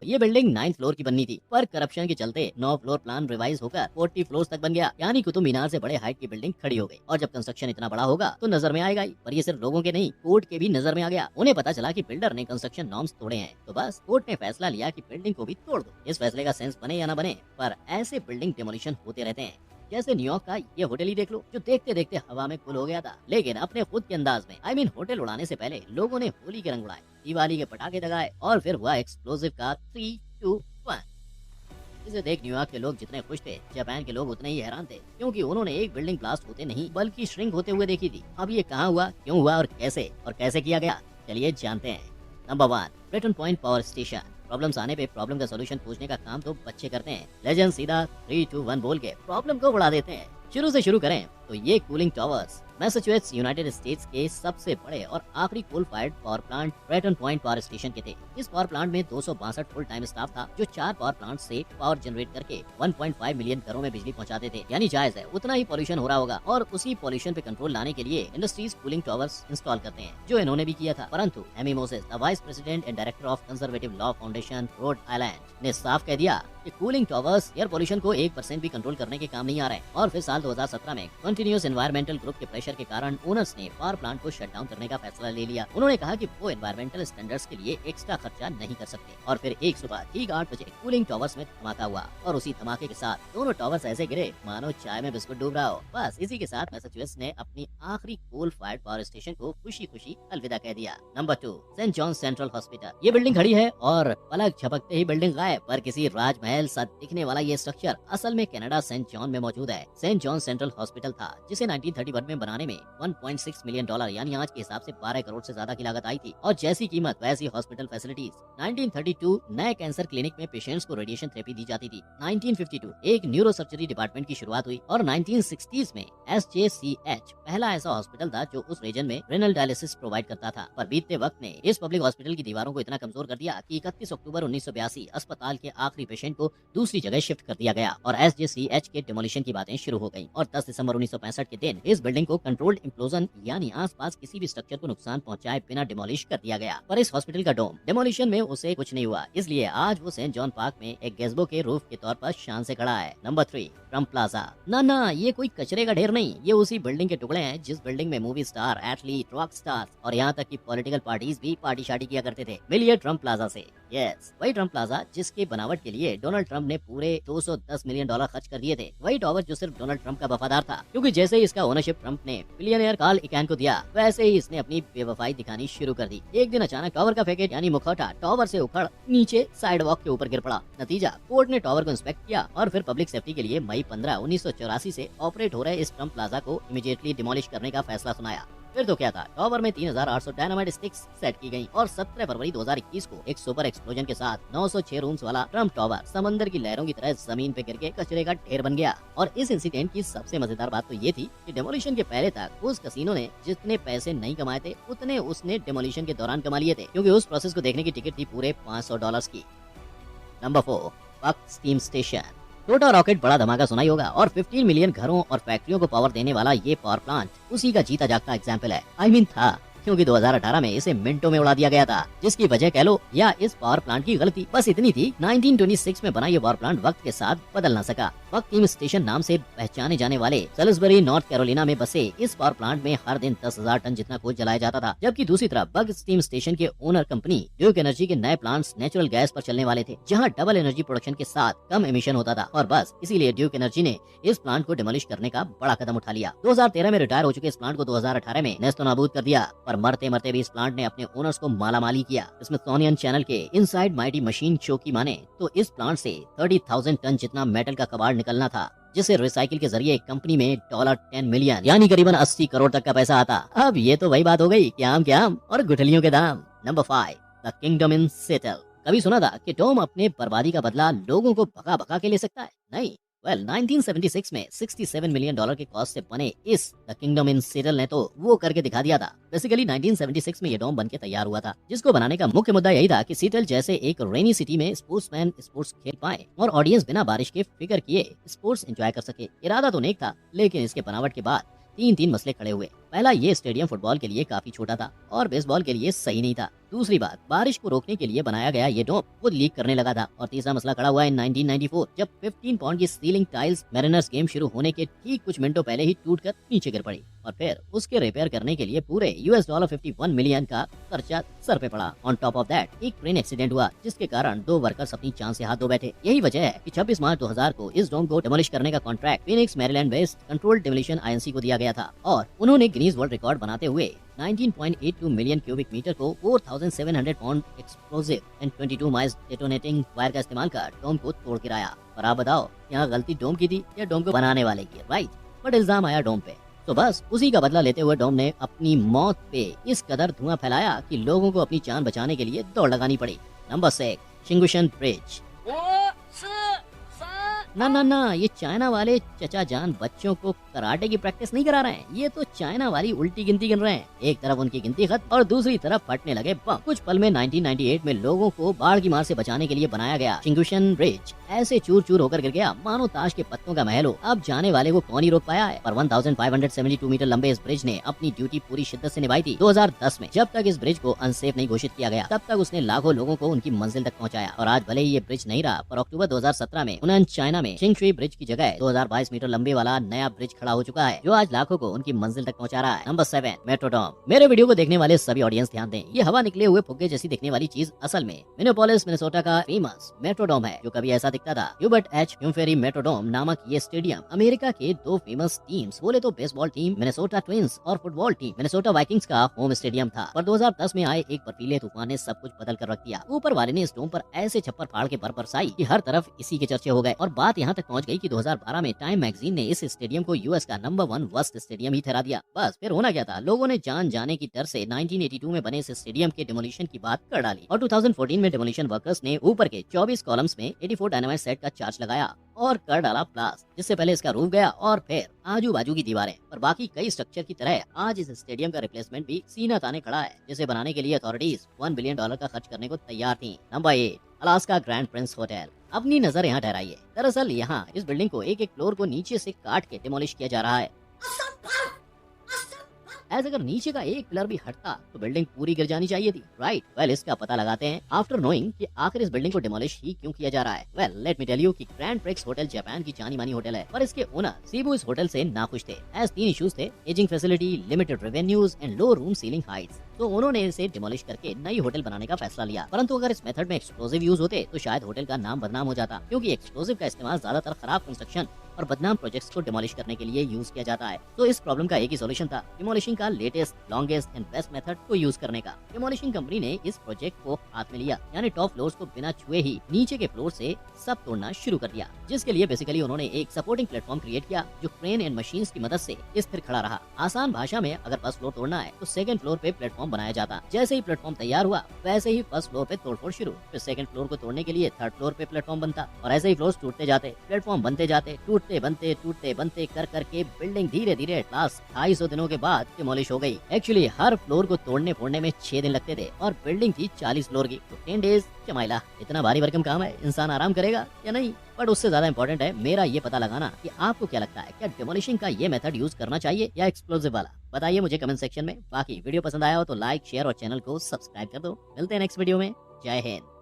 ये building 9th floor की बननी थी, पर करप्शन के चलते 9 फ्लोर प्लान रिवाइज होकर 40 फ्लोर तक बन गया, यानी कुतुब मीनार से बड़े हाइट की बिल्डिंग खड़ी हो गई। और जब कंस्ट्रक्शन इतना बड़ा होगा तो नजर में आएगा ही, पर ये सिर्फ लोगों के नहीं, कोर्ट के भी नजर में आ गया। उन्हें पता चला कि बिल्डर ने कंस्ट्रक्शन नॉर्म्स तोड़े हैं, तो बस कोर्ट ने फैसला लिया कि बिल्डिंग को भी तोड़ दो। इस फैसले का सेंस बने या न बने, पर ऐसे बिल्डिंग डिमोलिशन होते रहते हैं। जैसे न्यूयॉर्क का ये होटल ही देख लो, जो देखते देखते हवा में गुल हो गया था, लेकिन अपने खुद के अंदाज में। होटल उड़ाने से पहले लोगों ने होली के रंग उड़ाए, दिवाली के पटाखे दगाए, और फिर हुआ एक्सप्लोसिव का 3, 2, 1। इसे देख न्यूयॉर्क के लोग जितने खुश थे, जापान के लोग उतने ही हैरान थे, क्योंकि उन्होंने एक बिल्डिंग ब्लास्ट होते नहीं बल्कि श्रिंक होते हुए देखी थी। अब ये कहाँ हुआ, क्यों हुआ और कैसे किया गया, चलिए जानते हैं। Number 1, Brayton Point Power Station. Problems आने पे प्रॉब्लम का सॉल्यूशन पूछने का काम तो बच्चे करते हैं। लेजेंड सीधा 3, 2, 1 बोल के प्रॉब्लम को बढ़ा देते हैं। शुरू से शुरू करें तो ये cooling towers Massachusetts United States के सबसे बड़े और आखिरी coal fired power plant Brayton Point Power Station के थे। इस पावर प्लांट में 262 फुल टाइम स्टाफ था, जो 4 पावर प्लांट से पावर जनरेट करके 1.5 मिलियन घरों में बिजली पहुंचाते थे। यानी जायज है उतना ही पॉल्यूशन हो रहा होगा, और उसी पॉल्यूशन पे कंट्रोल लाने के लिए इंडस्ट्रीज कूलिंग टावर्स इंस्टॉल करते हैं, जो इन्होंने भी किया था। परंतु Amy Moses, the vice president and director of Conservative Law Foundation Rhode Island, ने साफ कह दिया कि कूलिंग टावर्स एयर पॉल्यूशन को 1% भी कंट्रोल करने के काम नहीं आ रहे हैं। और फिर साल 2017 में कंटिन्यूअस एनवायरमेंटल ग्रुप के प्रेशर के कारण ओनर्स ने पावर प्लांट को शट डाउन करने का फैसला ले लिया। उन्होंने कहा कि वो एनवायरमेंटल स्टैंडर्ड्स के लिए एक्स्ट्रा खर्चा नहीं कर सकते। और फिर एक सुबह ठीक 8 बजे कूलिंग टावर्स में धमाका हुआ, और उसी धमाके के साथ दोनों टावर्स ऐसे गिरे मानो चाय में बिस्कुट डूब रहा हो। बस इसी के साथ मैसाचुसेट्स ने अपनी आखिरी कोल फायर्ड पावर स्टेशन को खुशी खुशी अलविदा कह दिया। Number 2, Saint John Central Hospital. ये बिल्डिंग खड़ी है और पलक झपकते ही बिल्डिंग गायब, पर किसी राजमहल सा दिखने वाला ये स्ट्रक्चर असल में कनाडा सेंट जॉन में मौजूद है। सेंट जॉन सेंट्रल हॉस्पिटल था, जिसे 1931 में बनाने में 1.6 मिलियन डॉलर यानी आज के हिसाब से 12 करोड़ से ज्यादा की लागत आई थी। और जैसी कीमत वैसी हॉस्पिटल फैसिलिटीज। 1932 नए कैंसर क्लिनिक में पेशेंट्स को रेडिएशन थेरेपी दी जाती थी। 1952 एक न्यूरो सर्जरी डिपार्टमेंट की शुरुआत हुई, और 1960s में SJCH पहला ऐसा हॉस्पिटल था जो उस रीजन में रेनल डायलिसिस प्रोवाइड करता था। पर बीतते वक्त ने इस पब्लिक हॉस्पिटल की दीवारों को इतना कमजोर कर दिया कि 31 अक्टूबर 1982 अस्पताल के आखिरी पेशेंट को दूसरी जगह शिफ्ट कर दिया गया, और SJCH के डिमोलिशन की बातें शुरू हो गयी। और 10 दिसंबर 1965 के दिन इस बिल्डिंग को कंट्रोल्ड इम्प्लोजन यानी आसपास किसी भी स्ट्रक्चर को नुकसान पहुंचाए बिना डिमोलिश कर दिया गया। पर इस हॉस्पिटल का डोम डिमोलिशन में उसे कुछ नहीं हुआ, इसलिए आज वो सेंट जॉन पार्क में एक गैज़बो के रूफ के तौर पर शान से खड़ा है। Number 3, Trump plaza. ना, ये कोई कचरे का ढेर नहीं, ये उसी बिल्डिंग के टुकड़े हैं जिस बिल्डिंग में movie star, athlete, rock star और यहाँ तक कि पॉलिटिकल पार्टीज भी पार्टी शार्टी किया करते थे। मिलिए ट्रम्प प्लाजा से। यस, वही ट्रम्प प्लाजा जिसके बनावट के लिए डोनाल्ड ट्रम्प ने पूरे 210 मिलियन डॉलर खर्च कर दिए थे। वही टावर जो सिर्फ डोनाल्ड ट्रम्प का वफादार था, क्योंकि जैसे ही इसका ओनरशिप ट्रम्प ने बिलियनियर कार्ल इकान को दिया, वैसे ही इसने अपनी बेवफाई दिखानी शुरू कर दी। एक दिन अचानक टावर का पैकेट यानी मुखौटा टावर से उखड़ नीचे साइड वॉक के ऊपर गिर पड़ा। नतीजा, कोर्ट ने टावर को इंस्पेक्ट किया, और फिर पब्लिक सेफ्टी के लिए मई 15, 1984 से ऑपरेट हो रहे इस ट्रम्प प्लाजा को इमीडिएटली डिमोलिश करने का फैसला सुनाया। फिर तो क्या था, टावर में 3800 डायनामाइट स्टिक्स सेट की गयी, और 17 फरवरी 2021 को एक सुपर एक्सप्लोजन के साथ 906 रूम्स वाला ट्रम्प टावर समंदर की लहरों की तरह जमीन पे गिरके कचरे का ढेर बन गया। और इस इंसिडेंट की सबसे मजेदार बात तो ये थी कि डिमोलिशन के पहले तक उस कसिनो ने जितने पैसे नहीं कमाए थे, उतने उसने डिमोलिशन के दौरान कमा लिए थे, क्योंकि उस प्रोसेस को देखने की टिकट थी पूरे $500 की। नंबर 4, बक स्टीम स्टेशन। छोटा रॉकेट बड़ा धमाका सुना ही होगा, और 15 मिलियन घरों और फैक्ट्रियों को पावर देने वाला ये पावर प्लांट उसी का जीता जागता एग्जाम्पल है। था, क्योंकि 2018 में इसे मिनटों में उड़ा दिया गया था, जिसकी वजह कह लो या इस पावर प्लांट की गलती बस इतनी थी। 1926 में बना ये पावर प्लांट वक्त के साथ बदल ना सका। बक स्टीम स्टेशन नाम से पहचाने जाने वाले सैलिसबरी नॉर्थ कैरोलिना में बसे इस पावर प्लांट में हर दिन 10,000 टन जितना कोल जलाया जाता था, जबकि दूसरी तरफ बक स्टीम स्टेशन के ओनर कंपनी ड्यूक एनर्जी के नए प्लांट्स नेचुरल गैस पर चलने वाले थे, जहां डबल एनर्जी प्रोडक्शन के साथ कम एमिशन होता था। और बस इसीलिए ड्यूक एनर्जी ने इस प्लांट को डिमोलिश करने का बड़ा कदम उठा लिया। 2013 में रिटायर हो चुके इस प्लांट को 2018 में नेस्तो नाबूद कर दिया, पर मरते मरते भी इस प्लांट ने अपने ओनर्स को मालामाली किया। स्मिथसोनियन चैनल के इनसाइड माइटी मशीन शो की माने तो इस प्लांट से 30,000 टन जितना मेटल का कबाड़ निकलना था, जिसे रिसाइकिल के जरिए कंपनी में $10 मिलियन यानी करीबन 80 करोड़ तक का पैसा आता। अब ये तो वही बात हो गई कि आम के आम और गुठलियों के दाम। Number 5, the kingdom in settle. कभी सुना था कि टॉम अपने बर्बादी का बदला लोगों को भगा भगा के ले सकता है? नहीं। 1976 में $67 मिलियन के कॉस्ट से बने इस द किंगडम इन सेटल ने तो वो करके दिखा दिया था। बेसिकली 1976 में ये डोम बनके तैयार हुआ था, जिसको बनाने का मुख्य मुद्दा यही था कि सीटल जैसे एक रेनी सिटी में स्पोर्ट्समैन स्पोर्ट्स खेल पाए और ऑडियंस बिना बारिश के फिकर किए स्पोर्ट्स एंजॉय कर सके। इरादा तो नेक था, लेकिन इसके बनावट के बाद तीन मसले खड़े हुए। पहला, ये स्टेडियम फुटबॉल के लिए काफी छोटा था और बेसबॉल के लिए सही नहीं था। दूसरी बात, बारिश को रोकने के लिए बनाया गया ये डोम खुद लीक करने लगा था। और तीसरा मसला खड़ा हुआ है 1994, जब 15 पाउंड की सीलिंग टाइल्स मैरिनर्स गेम शुरू होने के ठीक कुछ मिनटों पहले ही टूटकर नीचे गिर पड़ी और फिर उसके रिपेयर करने के लिए पूरे $51 मिलियन का खर्चा सर पे पड़ा। ऑन टॉप ऑफ दैट, एक ट्रेन एक्सीडेंट हुआ जिसके कारण 2 वर्कर्स अपनी जान से हाथ धो बैठे। यही वजह है कि 26 मार्च 2000 को इस डोम को डिमोलिश करने का contract Phoenix Maryland based controlled demolition INC को दिया गया था और उन्होंने गिनीज वर्ल्ड रिकॉर्ड बनाते हुए 19.82 मिलियन क्यूबिक मीटर को 4700 pound explosive and 22 miles detonating wire का इस्तेमाल कर डोम को तोड़ गिराया। और आप बताओ, यहाँ गलती डोम की थी या डोम को बनाने वाले की? राइट, बट इल्जाम आया डोम पे। तो बस उसी का बदला लेते हुए डोम ने अपनी मौत पे इस कदर धुआं फैलाया कि लोगों को अपनी जान बचाने के लिए दौड़ लगानी पड़ी। नंबर 6, शिंगुशन ब्रिज। ना, ये चाइना वाले चचा जान बच्चों को कराटे की प्रैक्टिस नहीं करा रहे हैं। ये तो चाइना वाली उल्टी गिनती गिन रहे हैं। एक तरफ उनकी गिनती खत्म और दूसरी तरफ फटने लगे बम। कुछ पल में 1998 में लोगों को बाढ़ की मार से बचाने के लिए बनाया गया शिंगुशन ब्रिज ऐसे चूर चूर होकर गिर गया मानो ताश के पत्तों का महल हो। अब जाने वाले को कौन ही रोक पाया है। पर 1572 मीटर लंबे इस ब्रिज ने अपनी ड्यूटी पूरी शिद्दत से निभाई थी। 2010 में जब तक इस ब्रिज को अनसेफ नहीं घोषित किया गया, तब तक उसने लाखों लोगों को उनकी मंजिल तक पहुंचाया। और आज भले ही ये ब्रिज नहीं रहा, पर अक्टूबर 2017 में उन्हें चाइना में चिंगशुई ब्रिज की जगह 2022 मीटर लंबे वाला नया ब्रिज खड़ा हो चुका है, जो आज लाखों को उनकी मंजिल तक पहुंचा रहा है। नंबर 7, मेट्रोडोम। मेरे वीडियो को देखने वाले सभी ऑडियंस ध्यान दें, ये हवा निकले हुए फुग्गे जैसी दिखने वाली चीज असल में मिनियोपोलिस मिनेसोटा का फेमस मेट्रोडोम है, जो कभी ऐसा दिखता था। ह्यूबर्ट एच ह्यूम्फेरी मेट्रोडोम नामक ये स्टेडियम अमेरिका के 2 फेमस टीम्स, बोले तो बेसबॉल टीम मिनेसोटा ट्विंस और फुटबॉल टीम मिनेसोटा वाइकिंग्स का होम स्टेडियम था। पर 2010 में आए एक बर्फीले तूफान ने सब कुछ बदल कर रख दिया। ऊपर वाले ने इस डोम पर ऐसे छप्पर फाड़ के बरसाई कि हर तरफ इसी के चर्चे हो गए। और बात यहाँ तक पहुँच गई कि 2012 में टाइम मैगजीन ने इस स्टेडियम को यूएस का नंबर 1 वर्स्ट स्टेडियम ही ठहरा दिया। बस फिर होना क्या था, लोगों ने जान जाने की डर से 1982 में बने इस स्टेडियम के डिमोलिशन की बात कर डाली और 2014 में डिमोलिशन वर्कर्स ने ऊपर के 24 कॉलम्स में 84 डायनामाइट सेट का चार्ज लगाया और कर डाला ब्लास्ट, जिससे पहले इसका रूफ गया और फिर आजू बाजू की दीवारें। और बाकी कई स्ट्रक्चर की तरह आज इस स्टेडियम का रिप्लेसमेंट भी सीना ताने खड़ा है, जिसे बनाने के लिए अथॉरिटीज $1 बिलियन का खर्च करने को तैयार थी। Number 8, Alaska grand Prince hotel. अपनी नजर यहाँ ठहराइए। दरअसल यहाँ इस बिल्डिंग को एक एक फ्लोर को नीचे से काट के डिमोलिश किया जा रहा है। ऐसे अगर नीचे का एक पिलर भी हटता तो बिल्डिंग पूरी गिर जानी चाहिए थी। राइट, वेल इसका पता लगाते हैं आफ्टर नोइंग कि आखिर इस बिल्डिंग को डिमोलिश ही क्यों किया जा रहा है। Well let me tell you कि ग्रैंड प्रिक्स होटल जापान की जानी मानी होटल है, पर इसके ओनर सीबू इस होटल से नाखुश थे। एज 3 इश्यूज थे, ageing facility, limited revenues and low room ceiling Heights. तो उन्होंने इसे डिमोलिश करके नई होटल बनाने का फैसला लिया। परंतु अगर इस मेथड में एक्सप्लोजिव यूज होते तो शायद होटल का नाम बदनाम हो जाता, क्योंकि एक्सप्लोजिव का इस्तेमाल ज्यादातर खराब कंस्ट्रक्शन और बदनाम प्रोजेक्ट्स को डिमोलिश करने के लिए यूज किया जाता है। तो इस प्रॉब्लम का एक ही सॉल्यूशन था, डिमोलिशिंग का latest, longest and best method को यूज करने का। डिमोलिशिंग कंपनी ने इस प्रोजेक्ट को हाथ में लिया, यानी टॉप फ्लोर्स को बिना छुए ही नीचे के फ्लोर से सब तोड़ना शुरू कर दिया, जिसके लिए बेसिकली उन्होंने एक सपोर्टिंग प्लेटफॉर्म क्रिएट किया जो क्रेन एंड मशीन्स की मदद से स्थिर खड़ा रहा। आसान भाषा में अगर फर्स्ट फ्लोर तोड़ना है तो सेकंड फ्लोर पे प्लेटफॉर्म बनाया जाता। जैसे ही प्लेटफॉर्म तैयार हुआ वैसे ही फर्स्ट फ्लोर पे तोड़फोड़ शुरू, फिर सेकंड फ्लोर को तोड़ने के लिए थर्ड फ्लोर पे प्लेटफॉर्म बनता और ऐसे ही फ्लोर्स टूटते जाते, प्लेटफॉर्म बनते जाते, टूटते बनते कर करके बिल्डिंग धीरे धीरे लास्ट 250 दिनों के बाद डिमोलिश हो गई। एक्चुअली हर फ्लोर को तोड़ने फोड़ने में 6 दिन लगते थे और बिल्डिंग थी 40 फ्लोर की, तो 10 डेज चमाइला। इतना भारी भरकम काम है, इंसान आराम करेगा या नहीं? बट उससे ज्यादा इंपॉर्टेंट है मेरा ये पता लगाना कि आपको क्या लगता है, क्या डिमोलिशिंग का ये मेथड यूज करना चाहिए या एक्सप्लोजिव वाला? बताइए मुझे कमेंट सेक्शन में। बाकी वीडियो पसंद आया हो तो लाइक, शेयर और चैनल को सब्सक्राइब कर दो। मिलते हैं नेक्स्ट वीडियो में। जय हिंद।